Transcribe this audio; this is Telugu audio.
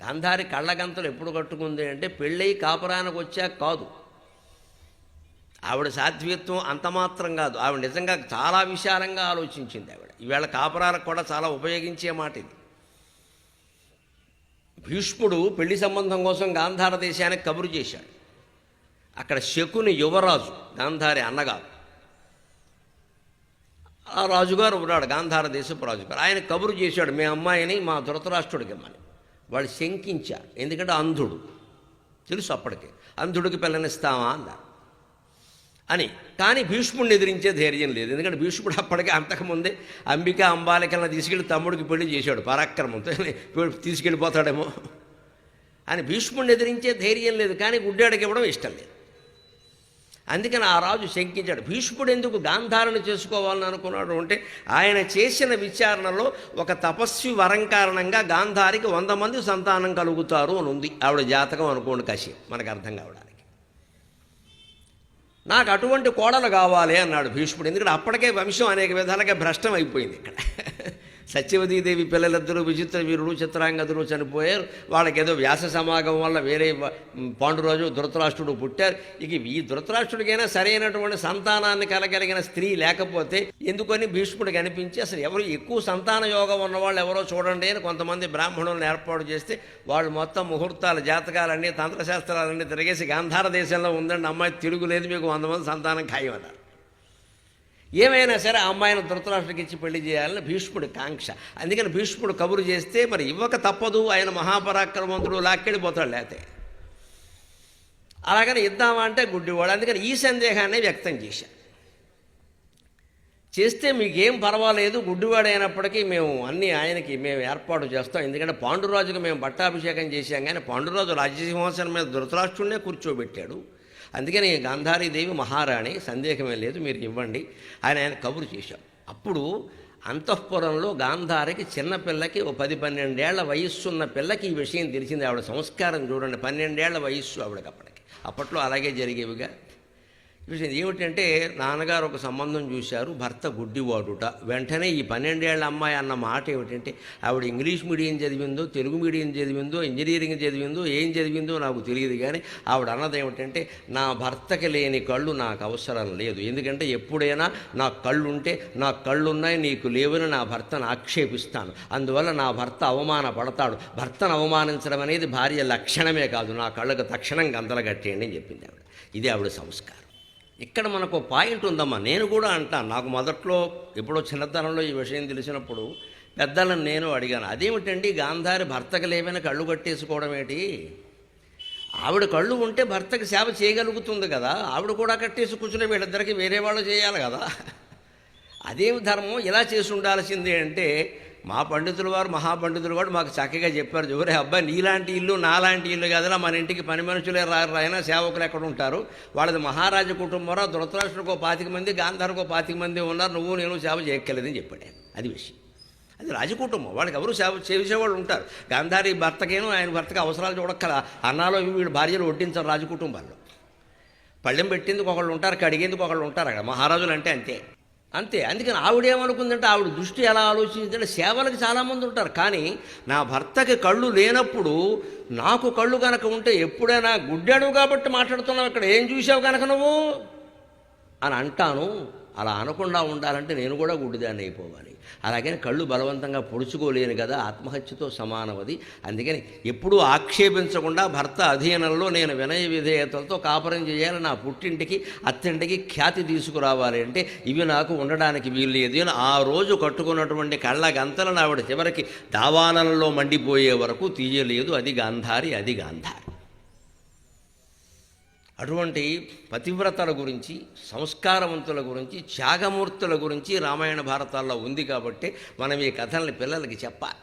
గాంధారి కళ్ళగంతలు ఎప్పుడు కట్టుకుంది అంటే పెళ్ళై కాపురానికి వచ్చాక కాదు. ఆవిడ సాధ్వీత్వం అంత మాత్రం కాదు, ఆవిడ నిజంగా చాలా విశాలంగా ఆలోచించింది. ఆవిడ ఈవేళ కాపురాలకు కూడా చాలా ఉపయోగించే మాట ఇది. భీష్ముడు పెళ్లి సంబంధం కోసం గాంధార దేశానికి కబురు చేశాడు. అక్కడ శకుని యువరాజు, గాంధారి అన్నగారు, ఆ రాజుగారు ఉన్నాడు, గాంధార దేశపు రాజుగారు. ఆయన కబురు చేశాడు, మీ అమ్మాయిని మా ధృతరాష్ట్రుడికి ఇమ్మని. వాళ్ళు శంకించారు, ఎందుకంటే అంధుడు తెలుసు అప్పటికే, అంధుడికి పిల్లనిస్తామా అన్నారు అని. కానీ భీష్ముడిని ఎదిరించే ధైర్యం లేదు, ఎందుకంటే భీష్ముడు అప్పటికే అంతకుముందే అంబిక అంబాలికలను తీసుకెళ్ళి తమ్ముడికి పెళ్లి చేశాడు పరాక్రమంతో, తీసుకెళ్ళిపోతాడేమో అని భీష్ముడిని ఎదిరించే ధైర్యం లేదు. కానీ గుడ్డాడికి ఇవ్వడం ఇష్టం లేదు. అందుకని ఆ రాజు శంకించాడు. భీష్ముడు ఎందుకు గాంధారను చేసుకోవాలని అనుకున్నాడు అంటే, ఆయన చేసిన విచారణలో ఒక తపస్వి వరం కారణంగా గాంధారికి 100 మంది సంతానం కలుగుతారు అని ఉంది. ఆవిడ జాతకం అనుకోండి, కశ్యప్, మనకు అర్థం కావడానికి. నాకు అటువంటి కోడలు కావాలి అన్నాడు భీష్ముడు. ఎందుకంటే అప్పటికే వంశం అనేక విధాలుగా భ్రష్టం అయిపోయింది. ఇక్కడ సత్యవతీదేవి పిల్లలిద్దరూ విచిత్ర వీరుడు చిత్రాంగదులు చనిపోయారు. వాళ్ళకి ఏదో వ్యాస సమాగమం వల్ల వేరే పాండురాజు ధృతరాష్ట్రుడు పుట్టారు. ఇక ఈ ధృతరాష్ట్రుడికైనా సరైనటువంటి సంతానాన్ని కలగలిగిన స్త్రీ లేకపోతే ఎందుకని భీష్ముడికి అనిపించి, అసలు ఎవరు ఎక్కువ సంతాన యోగం ఉన్నవాళ్ళు ఎవరో చూడండి అని కొంతమంది బ్రాహ్మణులను ఏర్పాటు చేస్తే, వాళ్ళు మొత్తం ముహూర్తాలు జాతకాలన్నీ తంత్రశాస్త్రాలన్నీ తిరిగేసి గాంధార దేశంలో ఉందండి అమ్మాయి తిరుగులేదు, మీకు 100 మంది సంతానం ఖాయమన్నారు. ఏమైనా సరే ఆ అమ్మాయిని ధృతరాష్ట్రుడికి ఇచ్చి పెళ్లి చేయాలని భీష్ముడి కాంక్ష. అందుకని భీష్ముడు కబురు చేస్తే మరి ఇవ్వక తప్పదు, ఆయన మహాపరాక్రమంతుడు, లాక్కెళ్ళిపోతాడు. లేతే అలాగని ఇద్దామా అంటే గుడ్డివాడు. అందుకని ఈ సందేహాన్ని వ్యక్తం చేశారు. చేస్తే మీకేం పర్వాలేదు, గుడ్డివాడు అయినప్పటికీ మేము అన్నీ ఆయనకి మేము ఏర్పాటు చేస్తాం. ఎందుకంటే పాండురాజుకు మేము పట్టాభిషేకం చేశాం, కానీ పాండురాజు రాజ్యసింహాసనం మీద ధృతరాష్ట్రుడినే కూర్చోబెట్టాడు. అందుకని గాంధారీదేవి మహారాణి, సందేహమే లేదు, మీరు ఇవ్వండి అని ఆయన కబురు చేశాడు. అప్పుడు అంతఃపురంలో గాంధారికి చిన్నపిల్లకి 10-12 ఏళ్ల వయస్సున్న పిల్లకి ఈ విషయం తెలిసింది. ఆవిడ సంస్కారం చూడండి, 12 ఏళ్ల వయస్సు ఆవిడకి అప్పట్లో అలాగే జరిగేవిగా. విషయం ఏమిటంటే, నాన్నగారు ఒక సంబంధం చూశారు, భర్త గుడ్డివాడుట. వెంటనే ఈ 12 ఏళ్ల అమ్మాయి అన్న మాట ఏమిటంటే, ఆవిడ ఇంగ్లీష్ మీడియం చదివిందో, తెలుగు మీడియం చదివిందో, ఇంజనీరింగ్ చదివిందో, ఏం చదివిందో నాకు తెలియదు, కానీ ఆవిడ అన్నది ఏమిటంటే, నా భర్తకి లేని కళ్ళు నాకు అవసరం లేదు. ఎందుకంటే ఎప్పుడైనా నా కళ్ళు ఉంటే, నా కళ్ళున్నాయి నీకు లేవని నా భర్తను ఆక్షేపిస్తాను, అందువల్ల నా భర్త అవమానపడతాడు. భర్తను అవమానించడం అనేది భార్య లక్షణమే కాదు, నా కళ్ళకు తక్షణం గంతలు కట్టేయండి అని చెప్పింది ఆవిడ. ఇది ఆవిడ సంస్కారం. ఇక్కడ మనకు పాయింట్ ఉందమ్మా. నేను కూడా అంటాను, నాకు మొదట్లో ఎప్పుడో చిన్నతనంలో ఈ విషయం తెలిసినప్పుడు పెద్దలను నేను అడిగాను, అదేమిటండి గాంధారి భర్తకు లేవని కళ్ళు కట్టేసుకోవడం ఏంటి? ఆవిడ కళ్ళు ఉంటే భర్తకి సేవ చేయగలుగుతుంది కదా, ఆవిడ కూడా కట్టేసి కూర్చుని వీళ్ళిద్దరికి వేరే వాళ్ళు చేయాలి కదా, అదేమి ధర్మం? ఇలా చేసి ఉండాల్సిందే అంటే, మా పండితుల వారు, మహాపండితులు వారు మాకు చక్కగా చెప్పారు, ఎవరే అబ్బాయి నీలాంటి ఇల్లు నాలాంటి ఇల్లు కదలా, మన ఇంటికి పని మనుషులే రాయినా సేవకులు ఎక్కడ ఉంటారు, వాళ్ళది మహారాజు కుటుంబరా, ధృతరాష్ట్రుడికో 25 మంది, గాంధారికో 25 మంది ఉన్నారు, నువ్వు నేను సేవ చేయక్కర్లేదని చెప్పాడు. అది విషయం, అది రాజకుటుంబం, వాళ్ళకి ఎవరు సేవ చేసేవాళ్ళు ఉంటారు. గాంధారి భర్తకేనో ఆయన భర్తకి అవసరాలు చూడక్కల, అన్నాలో వీడు భార్యలు వడ్డించారు రాజకుటుంబాల్లో. పళ్ళెం పెట్టేందుకు ఒకళ్ళు ఉంటారు, కడిగేందుకు ఒకళ్ళు ఉంటారు. అక్కడ మహారాజులు అంటే అంతే అంతే. అందుకని ఆవిడేమనుకుందంటే, ఆవిడ దృష్టి ఎలా ఆలోచించిందంటే, సేవలకు చాలామంది ఉంటారు, కానీ నా భర్తకి కళ్ళు లేనప్పుడు నాకు కళ్ళు కనుక ఉంటే, ఎప్పుడైనా గుడ్డాడు కాబట్టి మాట్లాడుతున్నావు, ఇక్కడ ఏం చూసావు కనుక నువ్వు అని అంటాను. అలా అనకుండా ఉండాలంటే నేను కూడా గుడ్డిదాన్ని అయిపోవాలి. అలాగని కళ్ళు బలవంతంగా పొడుచుకోలేను కదా, ఆత్మహత్యతో సమానమది. అందుకని ఎప్పుడూ ఆక్షేపించకుండా భర్త అధీనంలో నేను వినయ విధేయతలతో కాపురం చేయాలి, నా పుట్టింటికి అత్తింటికి ఖ్యాతి తీసుకురావాలి అంటే ఇవి నాకు ఉండడానికి వీలు లేదు అని ఆ రోజు కట్టుకున్నటువంటి కళ్ళ గంతలను ఆవిడ చివరికి దావానలలో మండిపోయే వరకు తీయలేదు. అది గాంధారి, అది గాంధారి. అటువంటి పతివ్రతల గురించి, సంస్కారవంతుల గురించి, త్యాగమూర్తుల గురించి రామాయణ భారతాల్లో ఉంది. కాబట్టి మనం ఈ కథల్ని పిల్లలకి చెప్పాలి.